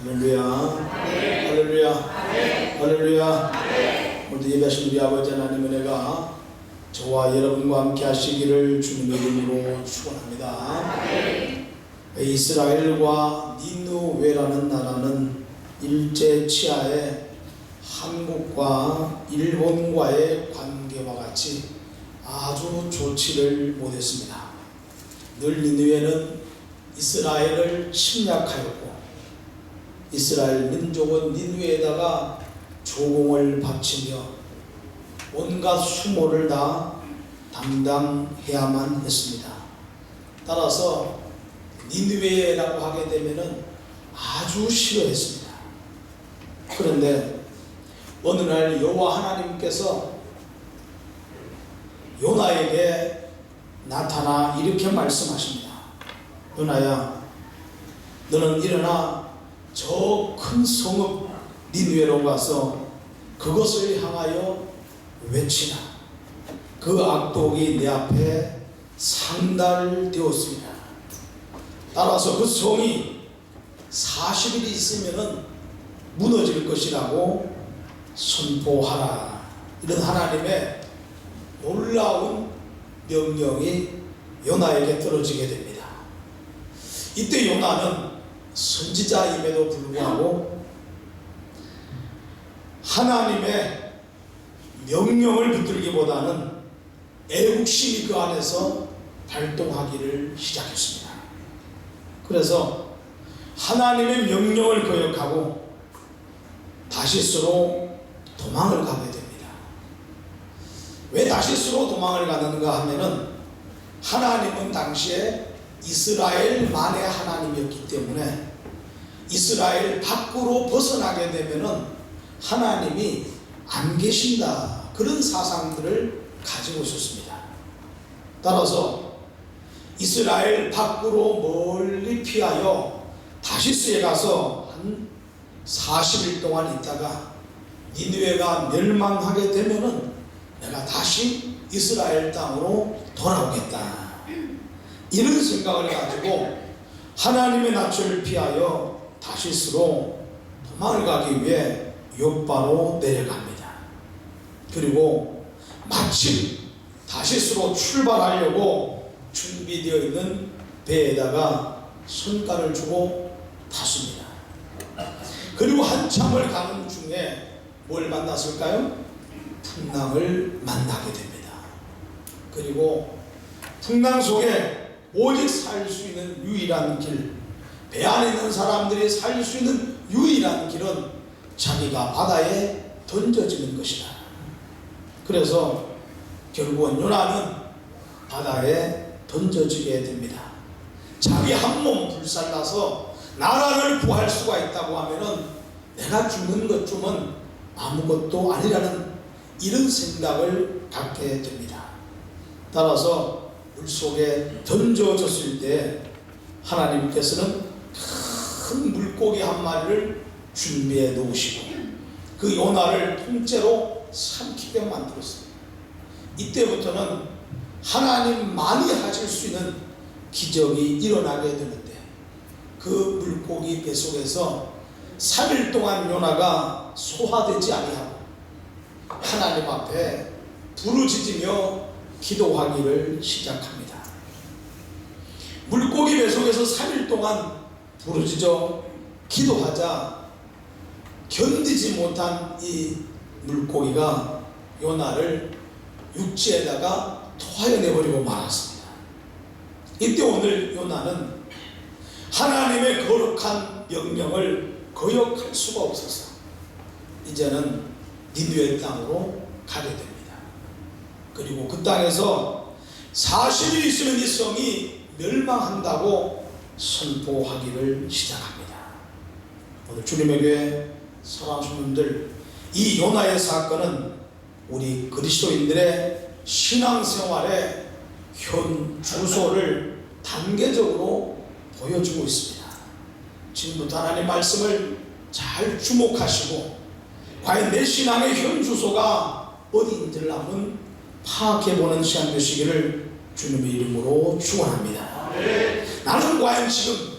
할렐루야. 할렐루야. 할렐루야. 오늘도 예배하신 우리 아버지 하나님 은혜가 저와 여러분과 함께 하시기를 주님의 이름으로 축원합니다. 이스라엘과 니느웨라는 나라는 일제 치하에 한국과 일본과의 관계와 같이 아주 좋지를 못했습니다. 늘 니느웨는 이스라엘을 침략하였고 이스라엘 민족은 니느웨에다가 조공을 바치며 온갖 수모를 다 담당해야만 했습니다. 따라서 니느웨라고 하게 되면은 아주 싫어했습니다. 그런데 어느 날 여호와 하나님께서 요나에게 나타나 이렇게 말씀하십니다. 요나야, 너는 일어나 저 큰 성읍 니느웨로 가서 그것을 향하여 외치라. 그 악독이 내 앞에 상달되었습니다. 따라서 그 성이 40일이 있으면 무너질 것이라고 선포하라. 이런 하나님의 놀라운 명령이 요나에게 떨어지게 됩니다. 이때 요나는 선지자임에도 불구하고 하나님의 명령을 붙들기보다는 애국심이 그 안에서 발동하기를 시작했습니다. 그래서 하나님의 명령을 거역하고 다시스로 도망을 가게 됩니다. 왜 다시스로 도망을 가는가 하면은 하나님은 당시에 이스라엘만의 하나님이었기 때문에 이스라엘 밖으로 벗어나게 되면은 하나님이 안 계신다, 그런 사상들을 가지고 있었습니다. 따라서 이스라엘 밖으로 멀리 피하여 다시스에 가서 한 40일 동안 있다가 니느웨가 멸망하게 되면은 내가 다시 이스라엘 땅으로 돌아오겠다, 이런 생각을 가지고 하나님의 낯을 피하여 다시스로 도망을 가기 위해 욥바로 내려갑니다. 그리고 마침 다시스로 출발하려고 준비되어 있는 배에다가 선가를 주고 탔습니다. 그리고 한참을 가는 중에 뭘 만났을까요? 풍랑을 만나게 됩니다. 그리고 풍랑 속에 오직 살 수 있는 유일한 길, 배 안에 있는 사람들이 살 수 있는 유일한 길은 자기가 바다에 던져지는 것이다. 그래서 결국은 요나는 바다에 던져지게 됩니다. 자기 한 몸 불살라서 나라를 구할 수가 있다고 하면은 내가 죽는 것쯤은 아무것도 아니라는 이런 생각을 갖게 됩니다. 따라서 물속에 던져졌을 때 하나님께서는 큰 물고기 한 마리를 준비해 놓으시고 그 요나를 통째로 삼키게 만들었어요. 이때부터는 하나님만이 하실 수 있는 기적이 일어나게 되는데 그 물고기 뱃속에서 3일 동안 요나가 소화되지 아니하고 하나님 앞에 부르짖으며 기도하기를 시작합니다. 물고기 뱃속에서 3일 동안 부르짖어 기도하자 견디지 못한 이 물고기가 요나를 육지에다가 토하여 내버리고 말았습니다. 이때 오늘 요나는 하나님의 거룩한 명령을 거역할 수가 없어서 이제는 니느웨 땅으로 가게 됩니다. 그리고 그 땅에서 40일 있으면 이 성이 멸망한다고 선포하기를 시작합니다. 오늘 주님의 교회 사랑하는 분들, 이 요나의 사건은 우리 그리스도인들의 신앙생활의 현 주소를 단계적으로 보여주고 있습니다. 지금부터 하나님 말씀을 잘 주목하시고 과연 내 신앙의 현 주소가 어디인지를 한번 파악해보는 시간 되시기를 주님의 이름으로 축원합니다. 나는 과연 지금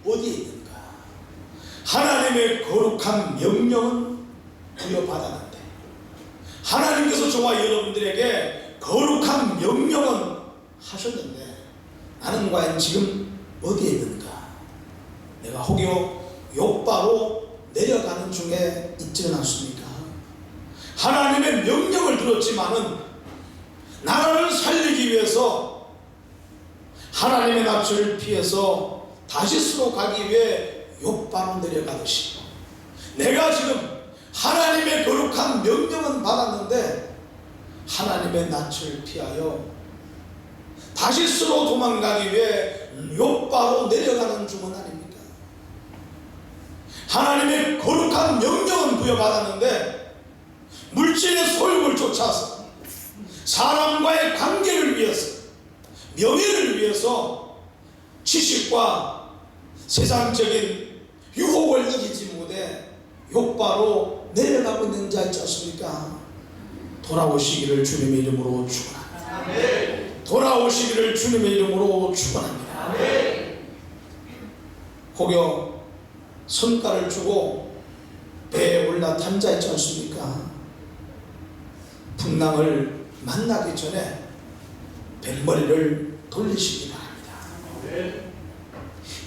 어디에 있는가? 하나님의 하나님의 거룩한 명령은 부여받았는데, 하나님께서 저와 여러분들에게 거룩한 명령은 하셨는데, 나는 과연 지금 어디에 있는가? 내가 혹여 욥바로 내려가는 중에 있지는 않습니까? 하나님의 명령을 들었지만은 나라를 살리기 위해서 하나님의 낯을 피해서 다시스로 가기 위해 욥바로 내려가듯이, 내가 지금 하나님의 거룩한 명령은 받았는데 하나님의 낯을 피하여 다시스로 도망가기 위해 욥바로 내려가는 중은 아닙니까? 하나님의 거룩한 명령은 부여받았는데 물질의 소욕을 쫓아서 사람과의 관계를 위해서, 명예를 위해서 지식과 세상적인 유혹을 이기지 못해 욥바로 내려가고 있는 자 있지 않습니까? 돌아오시기를 주님의 이름으로 축원합니다. 돌아오시기를 주님의 이름으로 축원합니다. 혹여 성과를 주고 배에 올라탄 자 있지 않습니까? 풍랑을 만나기 전에 뱃머리를 돌리시기 바랍니다.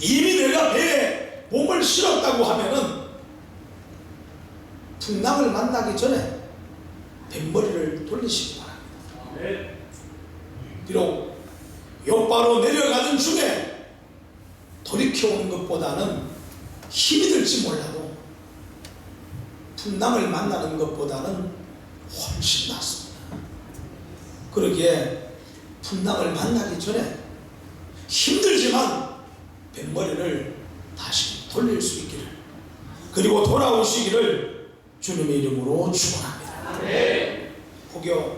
이미 내가 배에 몸을 실었다고 하면은 풍랑을 만나기 전에 뱃머리를 돌리시기 바랍니다. 비록 욥바로 내려가는 중에 돌이켜오는 것보다는 힘이 들지 몰라도 풍랑을 만나는 것보다는 훨씬 낫습니다. 그러기에 풍랑을 만나기 전에 힘들지만 뱃머리를 다시 돌릴 수 있기를, 그리고 돌아오시기를 주님의 이름으로 축원합니다. 혹여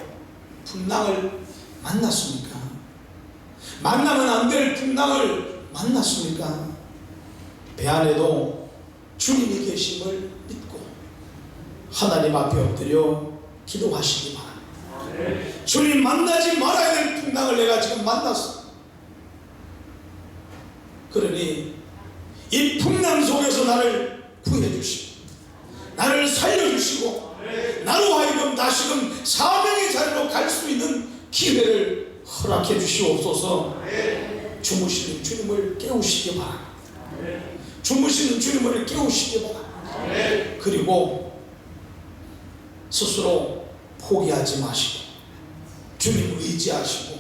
풍랑을 만났습니까? 만나면 안 될 풍랑을 만났습니까? 배 안에도 주님이 계심을 믿고 하나님 앞에 엎드려 기도하시기 바랍니다. 주님, 만나지 말아야 될 풍랑을 내가 지금 만났어. 그러니 이 풍랑 속에서 나를 구해주시고 나를 살려주시고 나로 하여금 다시금 사명의 자리로 갈 수 있는 기회를 허락해 주시옵소서. 주무시는 주님을 깨우시기 바랍니다. 주무시는 주님을 깨우시기 바랍니다. 그리고 스스로 포기하지 마시고 주님을 의지하시고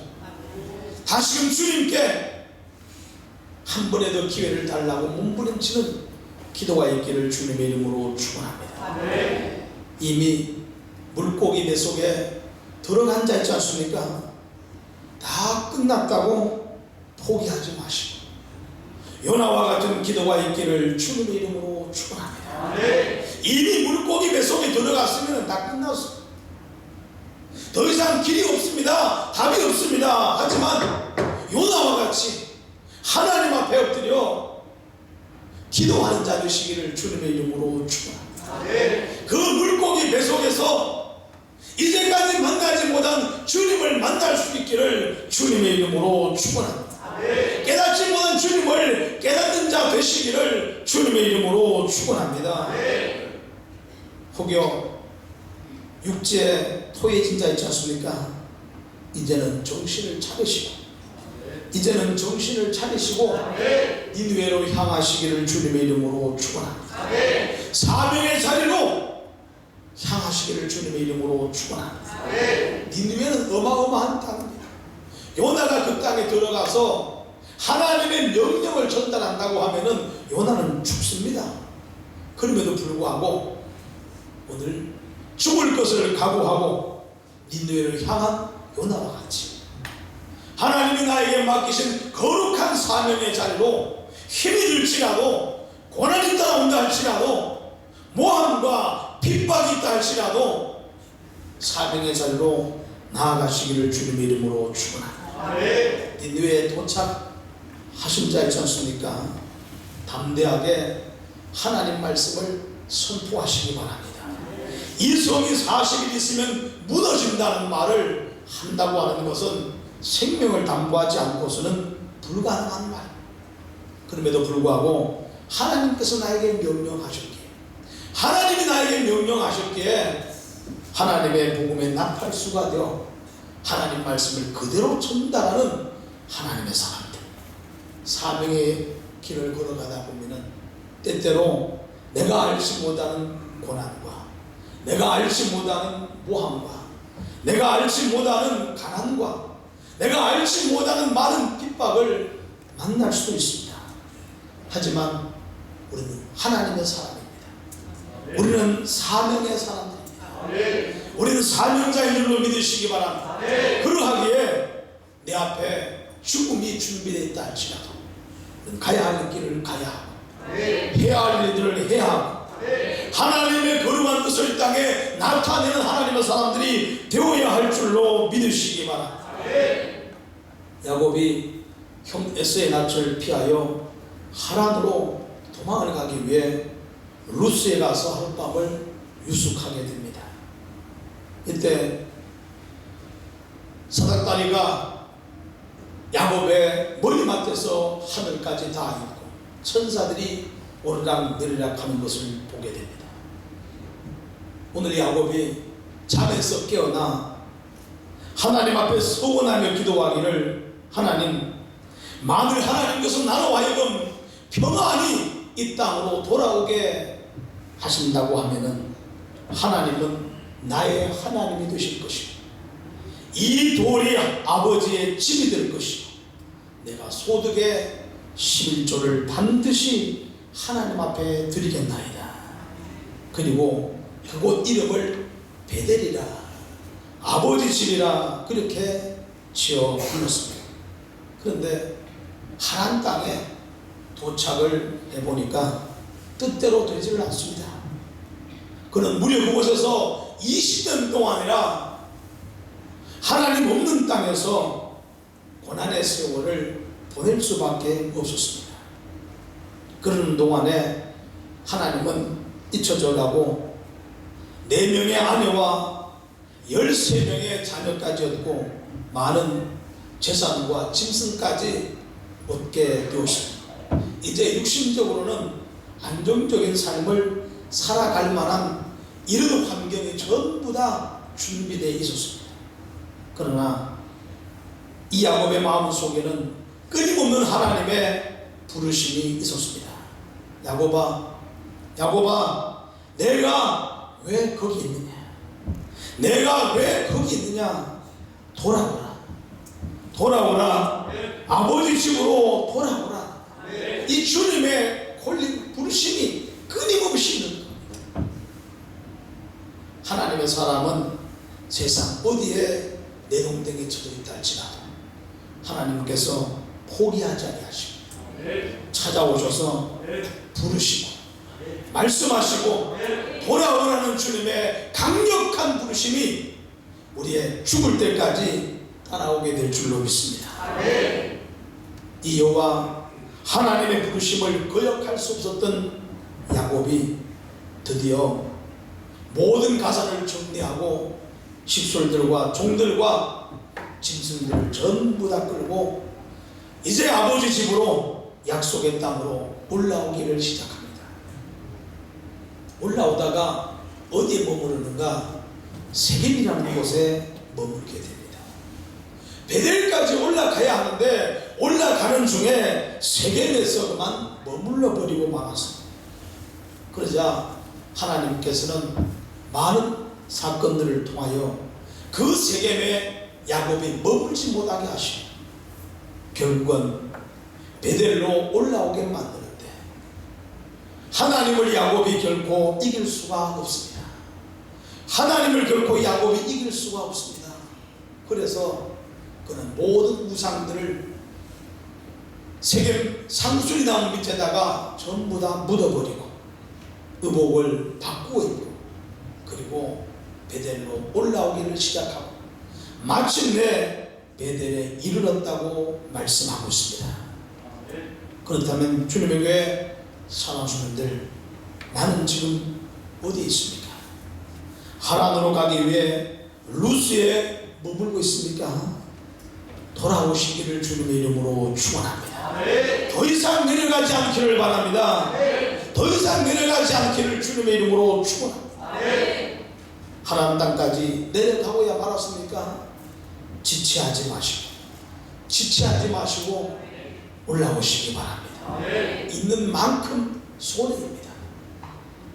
다시금 주님께 한 번에 더 기회를 달라고 몸부림치는 기도가 있기를 주님의 이름으로 축원합니다. 이미 물고기 배 속에 들어간 자 있지 않습니까? 다 끝났다고 포기하지 마시고 요나와 같은 기도가 있기를 주님의 이름으로 축원합니다. 이미 물고기 배 속에 들어갔으면 다 끝났어. 더 이상 길이 없습니다. 답이 없습니다. 하지만 요나와 같이 하나님 앞에 엎드려 기도하는 자 되시기를 주님의 이름으로 축원합니다. 그 물고기 배 속에서 이제까지 만나지 못한 주님을 만날 수 있기를 주님의 이름으로 축원합니다. 깨닫지 못한 주님을 깨닫는 자 되시기를 주님의 이름으로 축원합니다. 혹여 육지에 토해진 자 있지 않습니까? 이제는 정신을 차리시고 니느웨로 향하시기를 주님의 이름으로 축원합니다. 사명의 자리로 향하시기를 주님의 이름으로 축원합니다. 니느웨는 어마어마한 땅입니다. 요나가 그 땅에 들어가서 하나님의 명령을 전달한다고 하면은 요나는 죽습니다. 그럼에도 불구하고 오늘 죽을 것을 각오하고 니느웨를 향한 요나와 같이 하나님이 나에게 맡기신 거룩한 사명의 자리로 힘이 들지라도 고난이 따라온다 할지라도 모함과 핍박이 있다 할지라도 사명의 자리로 나아가시기를 주님의 이름으로 축원합니다. 니느웨에 도착하신 자 있지 않습니까? 담대하게 하나님 말씀을 선포하시기 바랍니다. 이 성이 40일 있으면 무너진다는 말을 한다고 하는 것은 생명을 담보하지 않고서는 불가능한 말. 그럼에도 불구하고 하나님께서 나에게 명령하셨기에 하나님이 나에게 명령하셨기에 하나님의 복음에 나팔수가 되어 하나님 말씀을 그대로 전달하는 하나님의 사람들, 사명의 길을 걸어가다 보면은 때때로 내가 알지 못하는 고난과 내가 알지 못하는 모함과 내가 알지 못하는 가난과 내가 알지 못하는 많은 핍박을 만날 수도 있습니다. 하지만 우리는 하나님의 사람입니다. 우리는 사명의 사람들입니다. 우리는 사명자인 줄로 믿으시기 바랍니다. 그러하기에 내 앞에 죽음이 준비되어 있다 할지라도 가야 할 길을 가야 하고 해야 할 일들을 해야 하고 하나님의 거룩한 뜻을 땅에 나타내는 하나님의 사람들이 되어야 할 줄로 믿으시기 바랍니다. 야곱이 형 에서의 낯을 피하여 하란으로 도망을 가기 위해 루스에 가서 하룻밤을 유숙하게 됩니다. 이때 사닥다리가 야곱의 머리맡에서 하늘까지 다 있고 천사들이 오르락 내리락 하는 것을 보게 됩니다. 오늘 야곱이 잠에서 깨어나 하나님 앞에 서원하며 기도하기를 하나님, 만일 하나님께서 나로 하여금 평안히 이 땅으로 돌아오게 하신다고 하면은 하나님은 나의 하나님이 되실 것이고 이 돌이 아버지의 집이 될 것이고 내가 소득의 11조를 반드시 하나님 앞에 드리겠나이다. 그리고 그곳 이름을 베델이라, 아버지 집이라 그렇게 지어 불렀습니다. 그런데 하란 땅에 도착을 해보니까 뜻대로 되지를 않습니다. 그는 무려 그곳에서 20년 동안이나 하나님 없는 땅에서 고난의 세월을 보낼 수밖에 없었습니다. 그러는 동안에 하나님은 잊혀져 가고 4명의 아내와 13명의 자녀까지 얻고 많은 재산과 짐승까지 얻게 되었습니다. 이제 육신적으로는 안정적인 삶을 살아갈 만한 이런 환경이 전부 다 준비되어 있었습니다. 그러나 이 야곱의 마음속에는 끊임없는 하나님의 부르심이 있었습니다. 야곱아, 야곱아, 내가 왜 거기 있느냐? 내가 왜 거기 있느냐? 돌아오라. 돌아오라. 아버지 집으로 돌아오라. 이 주님의 부르심이 끊임없이 있는 겁니다. 하나님의 사람은 세상 어디에 내동댕이 쳐져 있다 할지라도 하나님께서 포기하지 아니하시고 찾아오셔서 부르시고 말씀하시고 돌아오라는 주님의 강력한 부르심이 우리의 죽을 때까지 따라오게 될 줄로 믿습니다. 이 여호와 하나님의 부르심을 거역할 수 없었던 야곱이 드디어 모든 가산을 정리하고 식솔들과 종들과 짐승들을 전부 다 끌고 이제 아버지 집으로 약속의 땅으로 올라오기를 시작합니다. 올라오다가 어디에 머무르는가? 세겜이라는 곳에 머물게 됩니다. 베델까지 올라가야 하는데 올라가는 중에 세겜에서 그만 머물러 버리고 말았습니다. 그러자 하나님께서는 많은 사건들을 통하여 그 세겜에 야곱이 머물지 못하게 하시고 결국은 베델로 올라오게 만드는데 하나님을 야곱이 결코 이길 수가 없습니다. 하나님을 결코 야곱이 이길 수가 없습니다. 그래서 그는 모든 우상들을 세겜 상수리 나무 밑에다가 전부 다 묻어버리고 의복을 바꾸고 있고 그리고 베델로 올라오기를 시작하고 마침내 베델에 이르렀다고 말씀하고 있습니다. 그렇다면 주님의 교회 사랑하시는들, 나는 지금 어디에 있습니까? 하란으로 가기 위해 루스에 머물고 있습니까? 돌아오시기를 주님의 이름으로 축원합니다. 더 이상 내려가지 않기를 바랍니다. 더 이상 내려가지 않기를 주님의 이름으로 축원합니다. 하나님 땅까지 내려가고야 말았습니까? 지체하지 마시고 올라오시기 바랍니다. 있는 만큼 손해입니다.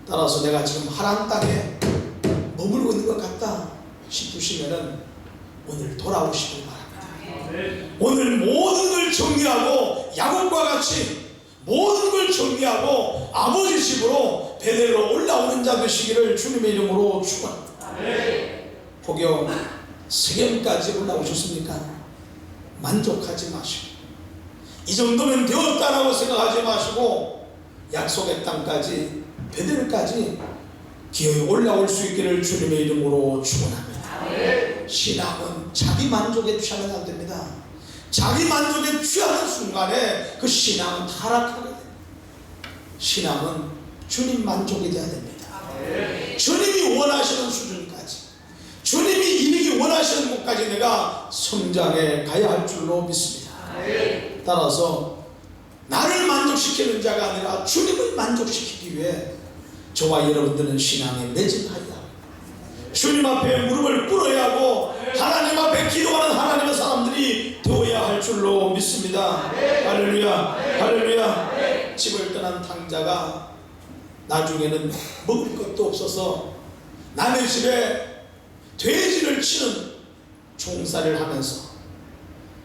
따라서 내가 지금 하나님 땅에 머물고 있는 것 같다 싶으시면은 오늘 돌아오시기 바랍니다. 오늘 모든 걸 정리하고 야곱과 같이 모든 걸 정리하고 아버지 집으로 베델로 올라오는 자 되시기를 주님의 이름으로 축원합니다. 혹여 세겜까지 올라오셨습니까? 만족하지 마시고 이 정도면 되었다라고 생각하지 마시고 약속의 땅까지 베델까지 기어이 올라올 수 있기를 주님의 이름으로 축원합니다. 신앙은 자기 만족에 취하면 안 됩니다. 자기 만족에 취하는 순간에 그 신앙은 타락하게 됩니다. 신앙은 주님 만족이 되어야 됩니다. 주님이 원하시는 수준까지, 주님이 이르기 원하시는 곳까지 내가 성장해 가야 할 줄로 믿습니다. 따라서 나를 만족시키는 자가 아니라 주님을 만족시키기 위해 저와 여러분들은 신앙에 매진하여 주님 앞에 무릎을 꿇어야 하고 하나님 앞에 기도하는 하나님의 사람들이 되어야 할 줄로 믿습니다. 할렐루야, 할렐루야. 집을 떠난 탕자가 나중에는 먹을 것도 없어서 남의 집에 돼지를 치는 종살이를 하면서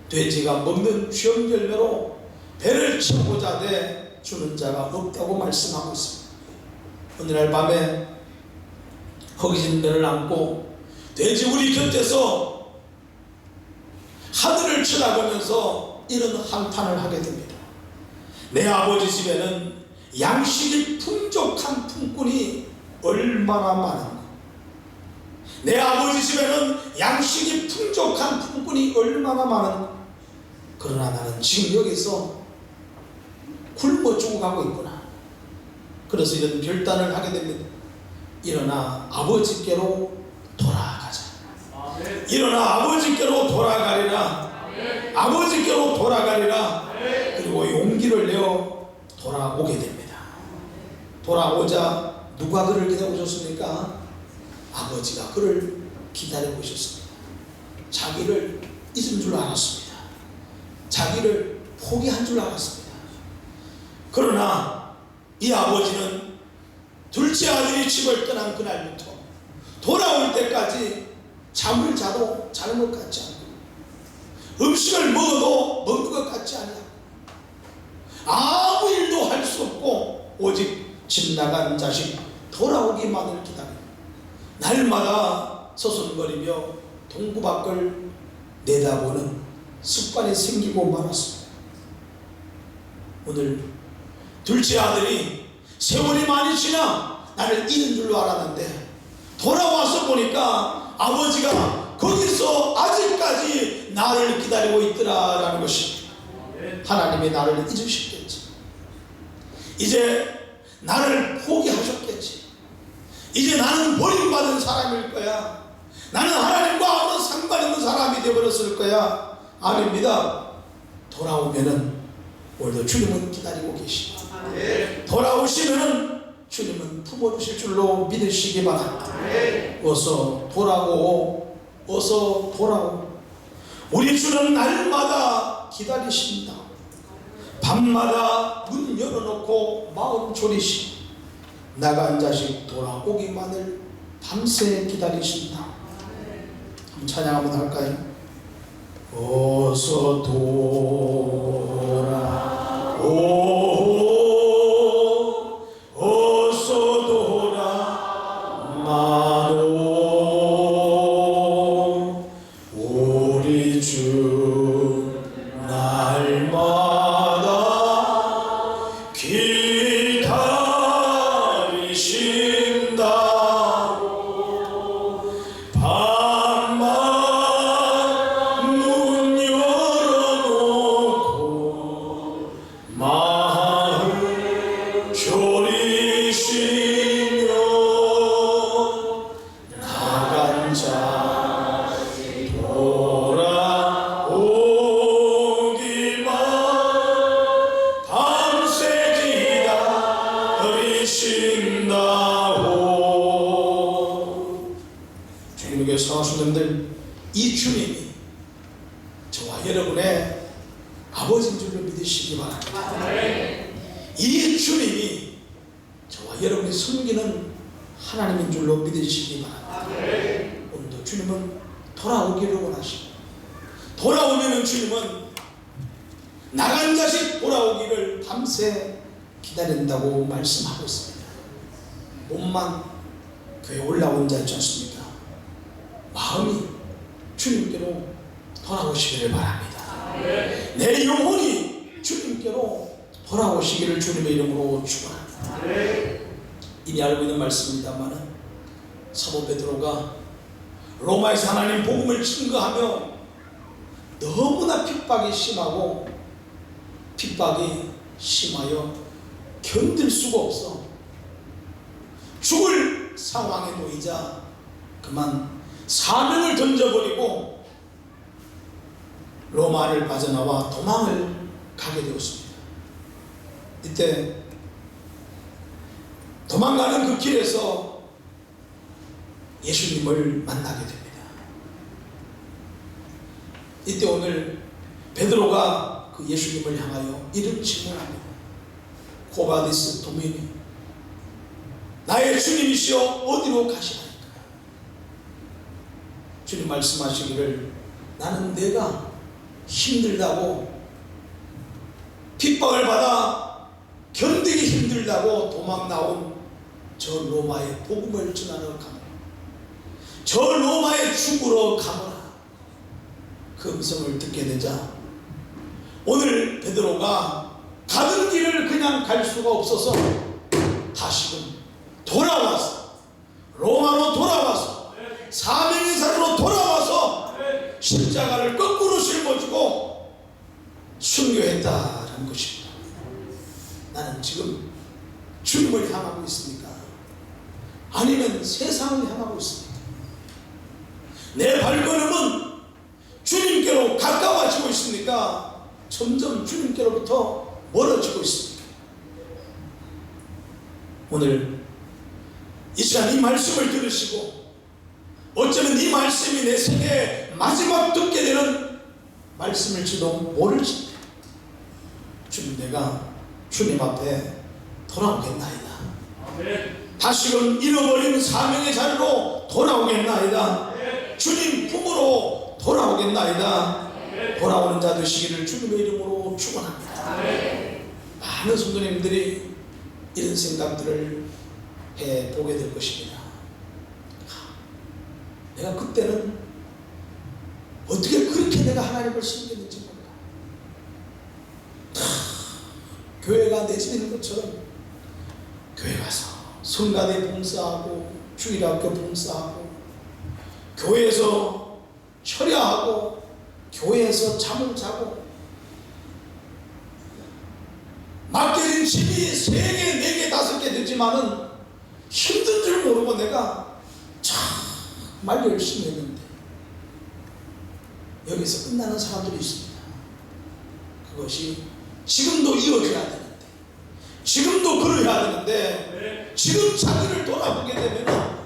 돼지가 먹는 주영열매로 배를 채우고자 돼 주는 자가 없다고 말씀하고 있습니다. 오늘날 밤에 허기진 배를 안고 돼지 우리 곁에서 하늘을 쳐다보면서 이런 한탄을 하게 됩니다. 내 아버지 집에는 양식이 풍족한 품꾼이 얼마나 많은가. 내 아버지 집에는 양식이 풍족한 품꾼이 얼마나 많은가. 그러나 나는 지금 여기서 굶어 죽어가고 있구나. 그래서 이런 결단을 하게 됩니다. 일어나 아버지께로 돌아가자. 일어나 아버지께로 돌아가리라. 아버지께로 돌아가리라. 그리고 용기를 내어 돌아오게 됩니다. 돌아오자 누가 그를 기다려오셨습니까? 아버지가 그를 기다리고 있었습니다. 자기를 잊은 줄 알았습니다. 자기를 포기한 줄 알았습니다. 그러나 이 아버지는 둘째 아들이 집을 떠난 그날부터 돌아올 때까지 잠을 자도 자는 것 같지 않고 음식을 먹어도 먹는 것 같지 않고 아무 일도 할 수 없고 오직 집 나간 자식 돌아오기만을 기다리고 날마다 서성거리며 동구 밖을 내다보는 습관이 생기고 말았습니다. 오늘 둘째 아들이 세월이 많이 지나 나를 잃은 줄로 알았는데 돌아와서 보니까 아버지가 거기서 아직까지 나를 기다리고 있더라라는 것입니다. 하나님이 나를 잊으셨겠지. 이제 나를 포기하셨겠지. 이제 나는 버림받은 사람일 거야. 나는 하나님과 아무런 상관없는 사람이 되어버렸을 거야. 아닙니다. 돌아오면은 오늘도 주님은 기다리고 계십니다. 돌아오시면은 주님은 품어주실 줄로 믿으시기 바랍니다. 어서 돌아오고 어서 돌아오고 우리 주는 날마다 기다리십니다. 밤마다 문 열어놓고 마음 졸이시 나간 자식 돌아오기만을 밤새 기다리십니다. 한번 찬양 한번 할까요? 어서 돌아오 어서 돌아마오 우리 주 날마다 기다리신다. 밤만 문 열어놓고 오신다고. 주님에게 사랑하시는 분들, 이 주님이 저와 여러분의 아버지인 줄로 믿으시기 바랍니다. 이 주님이 저와 여러분이 섬기는 하나님인 줄로 믿으시기 바랍니다. 오늘도 주님은 돌아오기를 원하시고, 돌아오면 주님은 나간 자식 돌아오기를 밤새 기다린다고 말씀하고 있습니다. 몸만 교회 올라온 자 있지 않습니까? 마음이 주님께로 돌아오시기를 바랍니다. 내 영혼이 주님께로 돌아오시기를 주님의 이름으로 축원합니다. 이미 알고 있는 말씀입니다만 사도 베드로가 로마에서 하나님 복음을 증거하며 너무나 핍박이 심하여 견딜 수가 없어 죽을 상황에 놓이자 그만 사명을 던져버리고 로마를 빠져나와 도망을 가게 되었습니다. 이때 도망가는 그 길에서 예수님을 만나게 됩니다. 이때 오늘 베드로가 그 예수님을 향하여 이런 질문합니다. 고바디스 도미니, 나의 주님이시여 어디로 가시나이까? 주님 말씀하시기를, 나는 내가 힘들다고, 핍박을 받아 견디기 힘들다고 도망 나온 저 로마의 복음을 전하러 가노라. 저 로마의 죽으러 가노라. 그 음성을 듣게 되자 오늘 베드로가 가는 길을 그냥 갈 수가 없어서 다시금 돌아와서, 로마로 돌아와서, 사명의 자리로 돌아와서 십자가를 거꾸로 짊어지고 순교했다는 것입니다. 나는 지금 주님을 향하고 있습니까? 아니면 세상을 향하고 있습니까? 내 발걸음은 주님께로 가까워지고 있습니까? 점점 주님께로부터 멀어지고 있습니다. 오늘 이 시간 이 말씀을 들으시고, 어쩌면 이 말씀이 내 생애 마지막 듣게 되는 말씀일지도 모를지, 주님, 내가 주님 앞에 돌아오겠나이다. 다시금 잃어버린 사명의 자리로 돌아오겠나이다. 주님 품으로 돌아오겠나이다. 돌아오는 자 되시기를 주님의 이름으로 축원합니다. 많은 성도님들이 이런 생각들을 해보게 될 것입니다. 내가 그때는 어떻게 그렇게 내가 하나님을 섬겼는지 몰라. 교회가 내 집인 것처럼 교회 가서 성가대 봉사하고 주일학교 봉사하고 교회에서 철야하고 교회에서 잠을 자고 맡겨진 집이 3개, 4개, 5개 되지만은 힘든 줄 모르고 내가 정말 열심히 했는데 여기서 끝나는 사람들이 있습니다. 그것이 지금도 이어져야 되는데, 지금도 그러해야 되는데, 지금 자기를 돌아보게 되면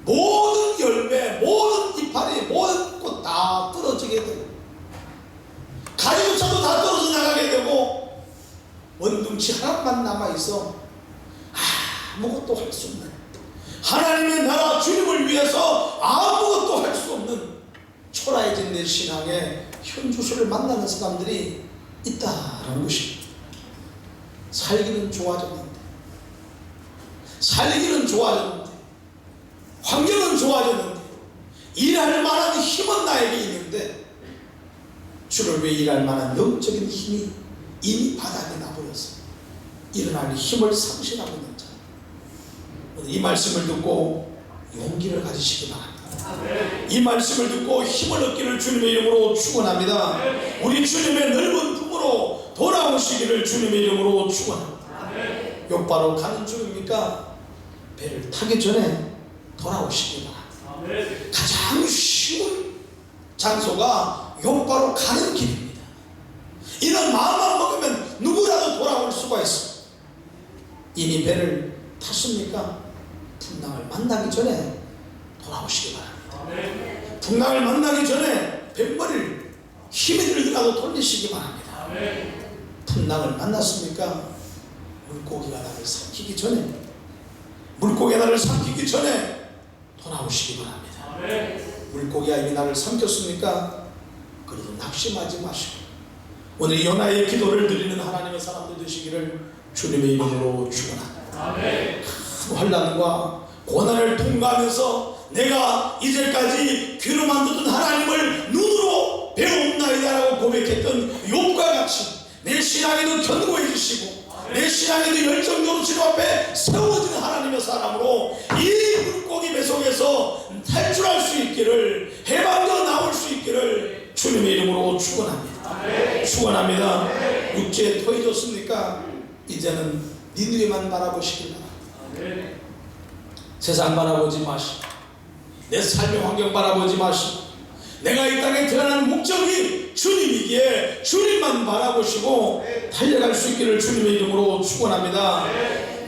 모든 열매, 모든 이파리, 모든 꽃 다 떨어지게 되고, 가지조차도 다 떨어져 나가게 되고, 원둥치 하나만 남아있어 아무것도 할 수 없는, 하나님의 나라 주님을 위해서 아무것도 할 수 없는 초라해진 내 신앙의 현주소를 만나는 사람들이 있다라는 것입니다. 살기는 좋아졌는데, 환경은 좋아졌는데, 일할 만한 힘은 나에게 있는데 주를 위해 일할 만한 영적인 힘이 이미 바닥에 나버려서 일어날 힘을 상실하고 있는 자, 오늘 이 말씀을 듣고 용기를 가지시기 바랍니다. 이 말씀을 듣고 힘을 얻기를 주님의 이름으로 축원합니다. 우리 주님의 넓은 품으로 돌아오시기를 주님의 이름으로 축원합니다. 욥바로 가는 중입니까? 배를 타기 전에 돌아오시기 바랍니다. 가장 쉬운 장소가 욥바로 가는 길입니다. 이런 마음만 먹으면 누구라도 돌아올 수가 있습니다. 이미 배를 탔습니까? 풍랑을 만나기 전에 돌아오시기 바랍니다. 풍랑을 만나기 전에 뱃머리를 힘이 들더라도 돌리시기 바랍니다. 풍랑을 만났습니까? 물고기가 나를 삼키기 전에, 물고기가 나를 삼키기 전에 돌아오시기 바랍니다. 물고기가 이미 나를 삼켰습니까? 그래도 낙심하지 마시고 오늘 연하의 기도를 드리는 하나님의 사람들 되시기를 주님의 이름으로 축원합니다. 큰 환난과 고난을 통과하면서 내가 이제까지 귀로 만드던 하나님을 눈으로 배웠나이다라고 고백했던 욥과 같이 내 신앙에도 견고해 주시고 내 신앙에도 열정적으로 주님 앞에 세워지는 하나님의 사람으로 이 물고기 배속에서 탈출할 수 있기를, 해방되어 나올 수 있기를 주님의 이름으로 축원합니다. 축원합니다. 육지에 토해졌습니까? 이제는 니느웨만 바라보시길 바랍니다. 세상 바라보지 마시고 내 삶의 환경 바라보지 마시고 내가 이 땅에 태어난 목적이 주님이기에 주님만 바라보시고 달려갈 수 있기를 주님의 이름으로 축원합니다.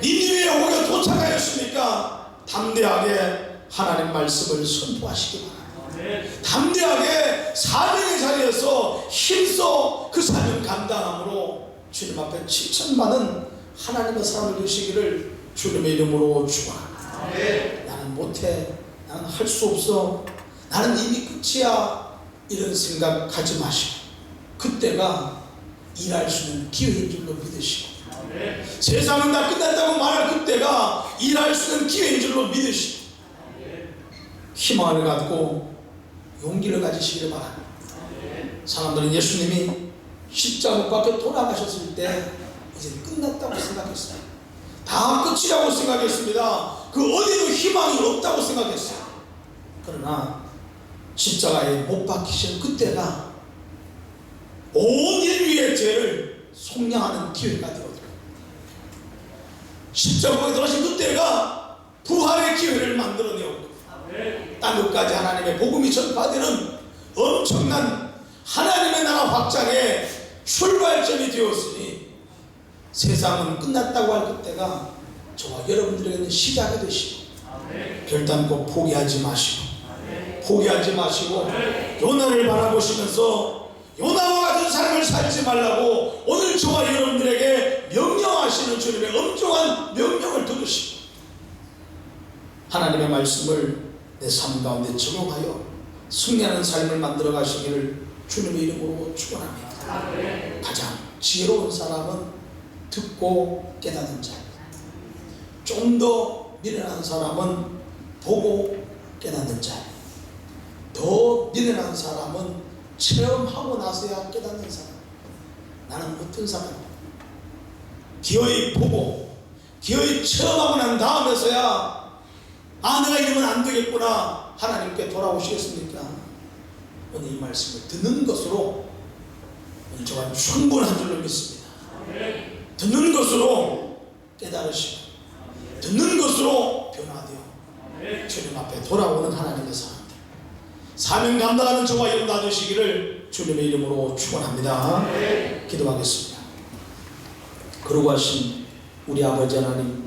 니느웨에 오겨 도착하였습니까? 담대하게 하나님 말씀을 선포하시기 바랍니다. 담대하게 사명의 자리에서 힘써 그 사명 감당함으로 주님 앞에 칭찬받는 하나님의 사람을 되시기를 주님의 이름으로 축원합니다. 나는 못해, 나는 할 수 없어, 나는 이미 끝이야, 이런 생각 가지 마시고 그때가 일할 수 있는 기회인 줄로 믿으시고 세상은 다 끝났다고 말할 그때가 일할 수 있는 기회인 줄로 믿으시고 희망을 갖고 용기를 가지시기를 바랍니다. 사람들은 예수님이 십자가 못 박혀 돌아가셨을 때 이제 끝났다고 생각했어요. 다 끝이라고 생각했습니다. 그 어디도 희망이 없다고 생각했어요. 그러나 십자가에 못 박히신 그때가 온 인류의 죄를 속량하는 기회가 되거든요. 십자가에 들어가신 그때가 부활의 기회를 만들어내었고 땅끝까지 하나님의 복음이 전파되는 엄청난 하나님의 나라 확장의 출발점이 되었으니 세상은 끝났다고 할 그때가 저와 여러분들에게는 시작이 되시고 결단코 포기하지 마시고 포기하지 마시고 요나를 바라보시면서 요나와 같은 삶을 살지 말라고 오늘 저와 여러분들에게 명령하시는 주님의 엄중한 명령을 들으시고 하나님의 말씀을 내 삶 가운데 적용하여 승리하는 삶을 만들어 가시기를 주님의 이름으로 축원합니다. 가장 지혜로운 사람은 듣고 깨닫는 자, 좀 더 미련한 사람은 보고 깨닫는 자, 더 미련한 사람은 체험하고 나서야 깨닫는 사람. 나는 어떤 사람이야? 기어이 보고 기어이 체험하고 난 다음에서야 내가 이러면 안 되겠구나 하나님께 돌아오시겠습니까? 오늘 이 말씀을 듣는 것으로 오늘 저와 충분한 줄로 믿습니다. 듣는 것으로 깨달으시고 듣는 것으로 변화되어 주님 앞에 돌아오는 하나님의 사람들, 사명 감당하는 저와 여러분 다 되시기를 주님의 이름으로 축원합니다. 기도하겠습니다. 거룩하신 우리 아버지 하나님,